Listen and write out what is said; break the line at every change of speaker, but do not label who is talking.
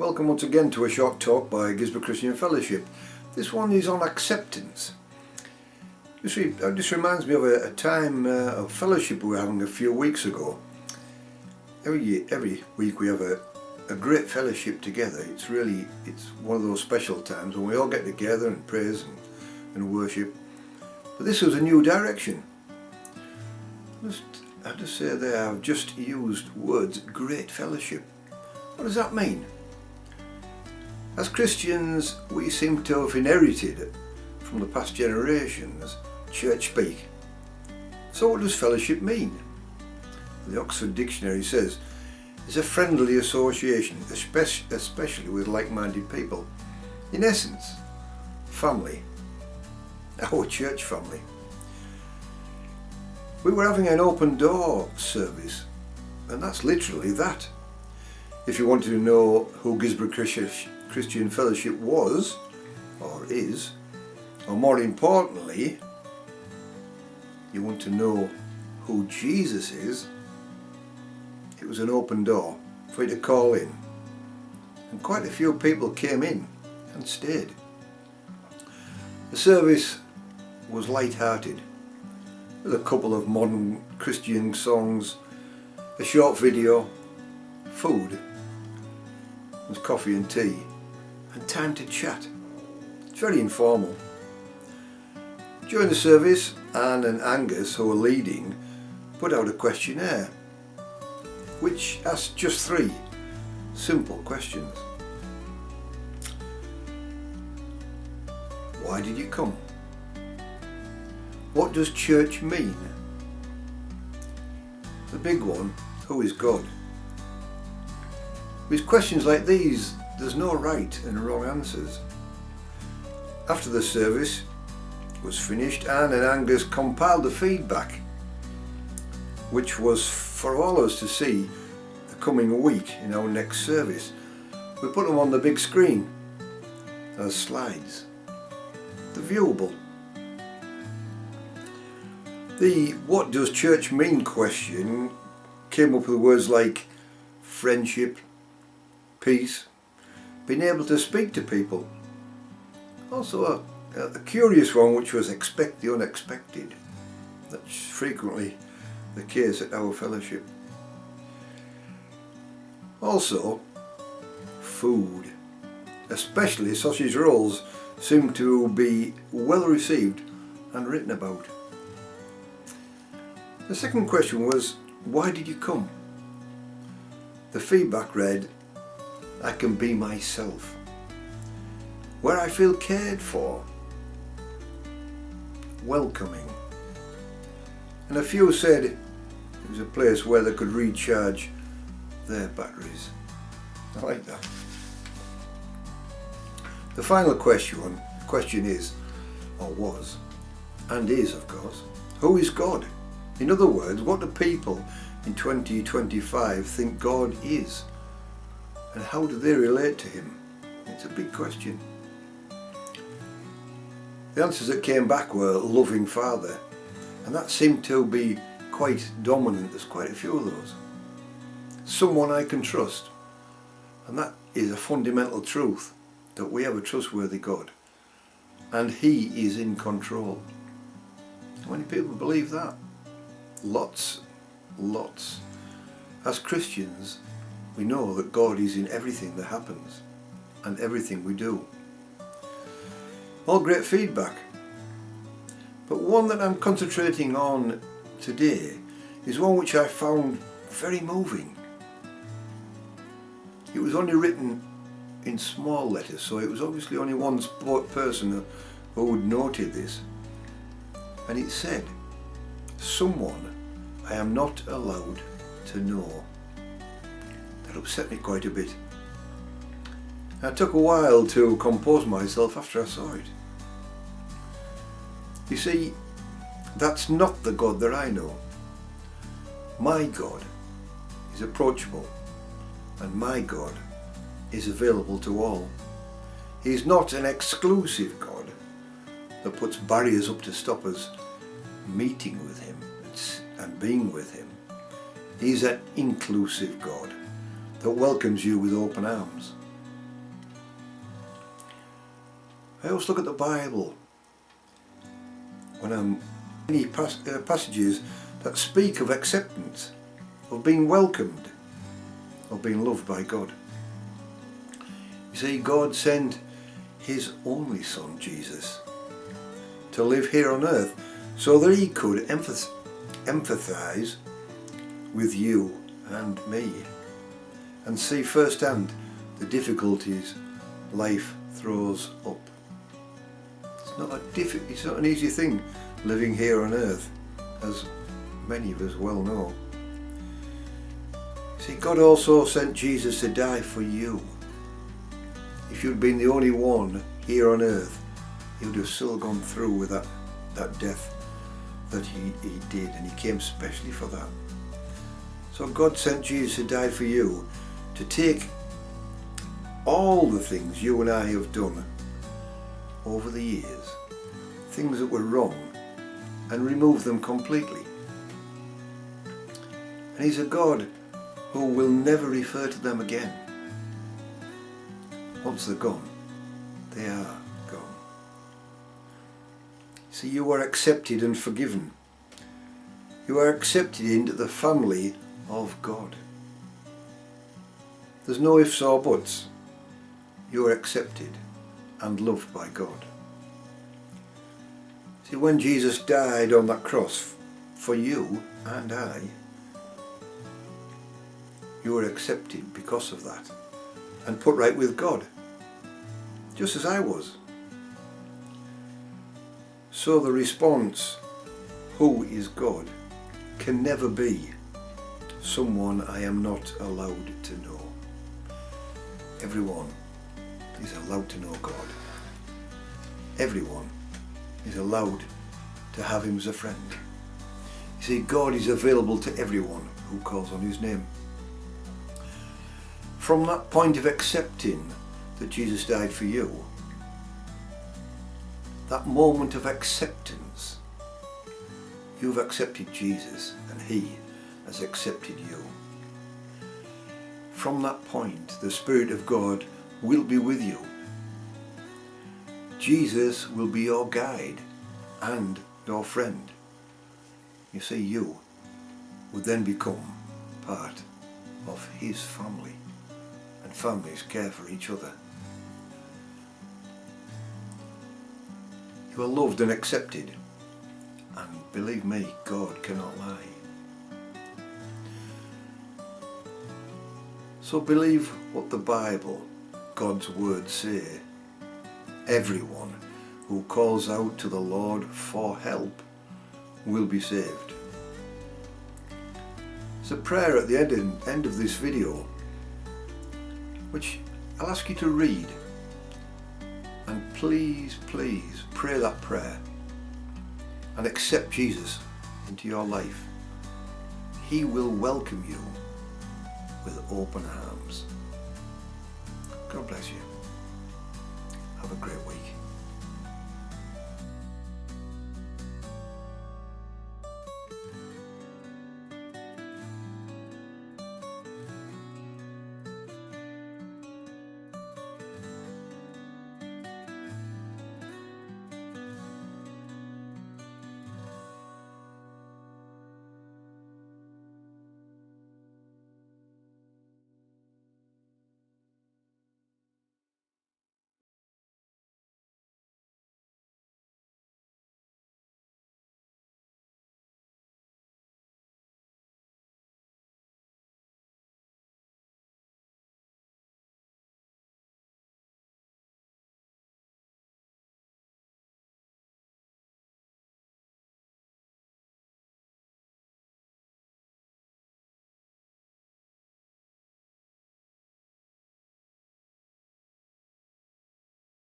welcome once again to a short talk by Gisborne Christian Fellowship. This one is on acceptance. This reminds me of a time of fellowship we were having a few weeks ago. Every week we have a great fellowship together. It's one of those special times when we all get together and praise and worship. But this was a new direction. I have to say there, I've just used words, great fellowship. What does that mean? As Christians, we seem to have inherited from the past generations church speak. So what does fellowship mean? The Oxford Dictionary says it's a friendly association, especially with like-minded people. In essence, family, our church family. We were having an open door service, and that's literally that. If you wanted to know who Gisborne Christian Fellowship was, or is, or more importantly, you want to know who Jesus is, it was an open door for you to call in. And quite a few people came in and stayed. The service was light-hearted, with a couple of modern Christian songs, a short video, food, with coffee and tea, and time to chat. It's very informal. During the service, Anne and Angus, who were leading, put out a questionnaire which asked just 3 simple questions. Why did you come? What does church mean? The big one, who is God? With questions like these, there's no right and wrong answers. After the service was finished, Anne and Angus compiled the feedback, which was for all of us to see the coming week in our next service. We put them on the big screen as slides. The viewable. The what does church mean question came up with words like friendship, peace, being able to speak to people. Also a curious one, which was expect the unexpected. That's frequently the case at our fellowship. Also, food, especially sausage rolls, seemed to be well received and written about. The second question was, why did you come? The feedback read, I can be myself, where I feel cared for, welcoming. And a few said it was a place where they could recharge their batteries. I like that. The final question is, or was, and is of course, who is God? In other words, what do people in 2025 think God is? And how do they relate to him? It's a big question. The answers that came back were loving Father, and that seemed to be quite dominant. There's quite a few of those. Someone I can trust, and that is a fundamental truth, that we have a trustworthy God, and he is in control. How many people believe that? Lots. As Christians, we know that God is in everything that happens and everything we do. All great feedback. But one that I'm concentrating on today is one which I found very moving. It was only written in small letters, so it was obviously only one person who would noted this. And it said, someone I am not allowed to know. That upset me quite a bit. It took a while to compose myself after I saw it. You see, that's not the God that I know. My God is approachable, and my God is available to all. He's not an exclusive God that puts barriers up to stop us meeting with him and being with him. He's an inclusive God that welcomes you with open arms. I always look at the Bible when I'm any passages that speak of acceptance, of being welcomed, of being loved by God. You see, God sent his only son, Jesus, to live here on earth so that he could empathise with you and me and see firsthand the difficulties life throws up. It's not an easy thing living here on earth, as many of us well know. See, God also sent Jesus to die for you. If you'd been the only one here on earth, he would have still gone through with that death that he did, and he came specially for that. So God sent Jesus to die for you, to take all the things you and I have done over the years, things that were wrong, and remove them completely. And he's a God who will never refer to them again. Once they're gone, they are gone. See, you are accepted and forgiven. You are accepted into the family of God. There's no ifs or buts. You are accepted and loved by God. See, when Jesus died on that cross for you and I, you were accepted because of that and put right with God, just as I was. So the response, who is God, can never be someone I am not allowed to know. Everyone is allowed to know God. Everyone is allowed to have him as a friend. You see, God is available to everyone who calls on his name. From that point of accepting that Jesus died for you, that moment of acceptance, you've accepted Jesus and he has accepted you. From that point, the Spirit of God will be with you. Jesus will be your guide and your friend. You see, you would then become part of his family, and families care for each other. You are loved and accepted, and believe me, God cannot lie. So believe what the Bible, God's word, say. Everyone who calls out to the Lord for help will be saved. It's a prayer at the end of this video, which I'll ask you to read. And please, please pray that prayer and accept Jesus into your life. He will welcome you with open arms. God bless you. Have a great week.